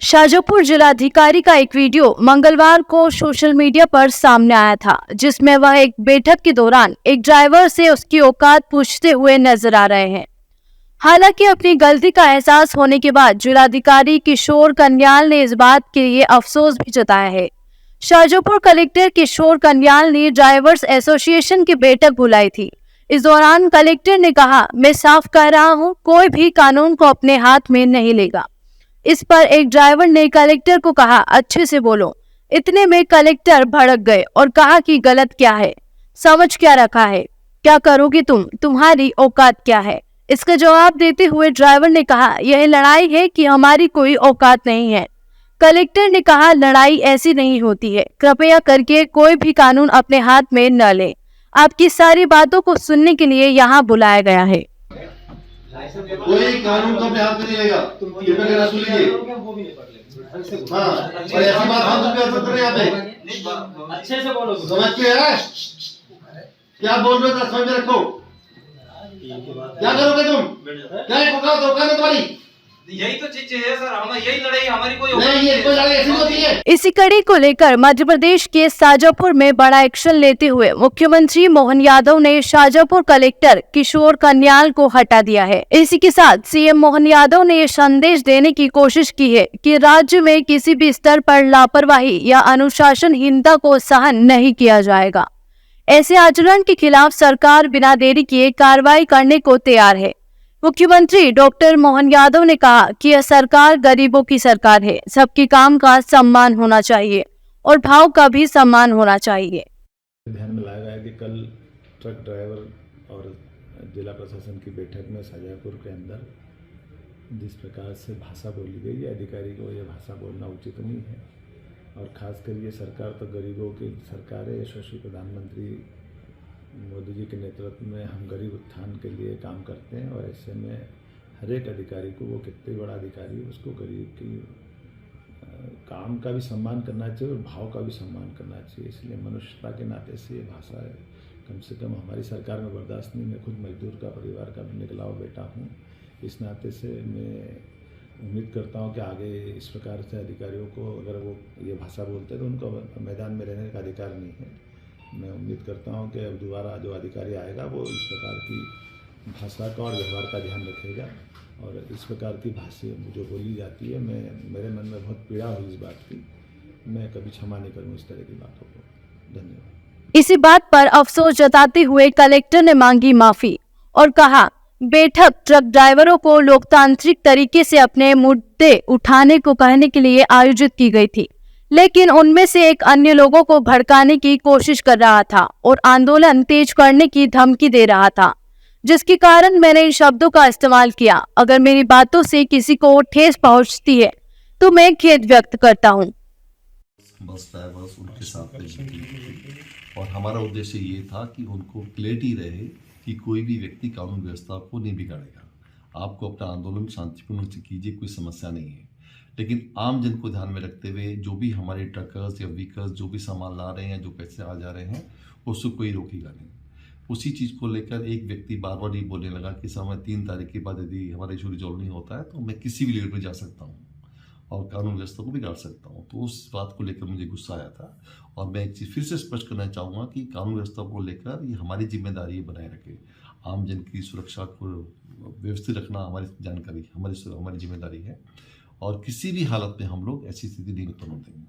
शाजापुर जिलाधिकारी का एक वीडियो मंगलवार को सोशल मीडिया पर सामने आया था, जिसमें वह एक बैठक के दौरान एक ड्राइवर से उसकी औकात पूछते हुए नजर आ रहे हैं। हालांकि अपनी गलती का एहसास होने के बाद जिलाधिकारी किशोर कन्याल ने इस बात के लिए अफसोस भी जताया है। शाजापुर कलेक्टर किशोर कन्याल ने ड्राइवर्स एसोसिएशन की बैठक बुलाई थी। इस दौरान कलेक्टर ने कहा, मैं साफ कह रहा हूं, कोई भी कानून को अपने हाथ में नहीं लेगा। इस पर एक ड्राइवर ने कलेक्टर को कहा, अच्छे से बोलो। इतने में कलेक्टर भड़क गए और कहा कि गलत क्या है, समझ क्या रखा है, क्या करोगे तुम, तुम्हारी औकात क्या है। इसका जवाब देते हुए ड्राइवर ने कहा, यह लड़ाई है कि हमारी कोई औकात नहीं है। कलेक्टर ने कहा, लड़ाई ऐसी नहीं होती है, कृपया करके कोई भी कानून अपने हाथ में न ले। आपकी सारी बातों को सुनने के लिए यहाँ बुलाया गया है। कोई कानून तो अपने हाथ में नहीं लेगा। कृपया करके सुन लीजिए। हाँ, और ऐसी बात हम तो कर सकते हैं यहाँ पे। अच्छे से बोलो। समझ के है? क्या बोल रहे हो समझ में रखो। क्या करोगे तुम? क्या एक औकात है तुम्हारी? यही तो चीज है सर, हम यही लड़ाई, हमारी कोई नहीं, ये कोई लड़ाई ऐसी होती है। इसी कड़ी को लेकर मध्य प्रदेश के शाजापुर में बड़ा एक्शन लेते हुए मुख्यमंत्री मोहन यादव ने शाजापुर कलेक्टर किशोर कन्याल को हटा दिया है। इसी के साथ सीएम मोहन यादव ने ये संदेश देने की कोशिश की है कि राज्य में किसी भी स्तर पर लापरवाही या अनुशासनहीनता को सहन नहीं किया जाएगा। ऐसे आचरण के खिलाफ सरकार बिना देरी किए कार्रवाई करने को तैयार है। मुख्यमंत्री डॉक्टर मोहन यादव ने कहा कि यह सरकार गरीबों की सरकार है, सबके काम का सम्मान होना चाहिए और भाव का भी सम्मान होना चाहिए। ध्यान में लाया गया कि कल ट्रक ड्राइवर और जिला प्रशासन की बैठक में शाजापुर के अंदर जिस प्रकार से भाषा बोली गई, अधिकारी को यह भाषा बोलना उचित नहीं है। और ख़ासकर ये सरकार तो गरीबों की सरकार है। यशस्वी प्रधानमंत्री मोदी जी के नेतृत्व में हम गरीब उत्थान के लिए काम करते हैं और ऐसे में हर एक अधिकारी को, वो कितने बड़ा अधिकारी है, उसको गरीब की काम का भी सम्मान करना चाहिए और भाव का भी सम्मान करना चाहिए। इसलिए मनुष्यता के नाते से ये भाषा है कम से कम हमारी सरकार में बर्दाश्त नहीं। मैं खुद मजदूर का परिवार का निकला हुआ बेटा हूँ। इस नाते से मैं उम्मीद करता हूँ कि आगे इस प्रकार से अधिकारियों को अगर वो ये भाषा बोलते हैं तो उनको मैदान में रहने का अधिकार नहीं है। मैं उम्मीद करता हूं कि अब दोबारा जो अधिकारी आएगा वो इस प्रकार की भाषा का और व्यवहार का ध्यान रखेगा और इस प्रकार की भाषा जो बोली जाती है, मेरे मन में बहुत पीड़ा हुई इस बात की। मैं कभी क्षमा नहीं करूँ इस तरह की बातों को। धन्यवाद। इसी बात पर अफसोस जताते हुए कलेक्टर ने मांगी माफी और कहा, बैठक ट्रक ड्राइवरों को लोकतांत्रिक तरीके से अपने मुद्दे उठाने को कहने के लिए आयोजित की गई थी, लेकिन उनमें से एक अन्य लोगों को भड़काने की कोशिश कर रहा था और आंदोलन तेज करने की धमकी दे रहा था, जिसके कारण मैंने इन शब्दों का इस्तेमाल किया। अगर मेरी बातों से किसी को ठेस पहुंचती है तो मैं खेद व्यक्त करता हूं। बस ड्राइवर्स उनके साथ और हमारा उद्देश्य ये था कि उनको क्लैरिटी रहे कि कोई भी व्यक्ति कानून व्यवस्था को नहीं बिगाड़ेगा। आपको अपना आंदोलन शांतिपूर्ण से कीजिए, कोई समस्या नहीं है। लेकिन आम जन को ध्यान में रखते हुए जो भी हमारे ट्रकर्स या व्हीकल्स जो भी सामान ला रहे हैं, जो पैसे आ जा रहे हैं, उसको कोई रोकेगा नहीं। उसी चीज़ को लेकर एक व्यक्ति बार बार ये बोलने लगा कि समय 3 तारीख के बाद यदि हमारा इशू रिजॉल्व नहीं होता है तो मैं किसी भी लेवल पर जा सकता हूँ और कानून व्यवस्था को बिगाड़ सकता हूँ। तो उस बात को लेकर मुझे गुस्सा आया था और मैं एक चीज़ फिर से स्पष्ट करना चाहूँगा कि कानून व्यवस्था को लेकर ये हमारी जिम्मेदारी बनाए रखे। आम जन की सुरक्षा को व्यवस्थित रखना हमारी जानकारी, हमारी जिम्मेदारी है और किसी भी हालत में हम लोग ऐसी स्थिति नहीं उत्पन्न होने देंगे।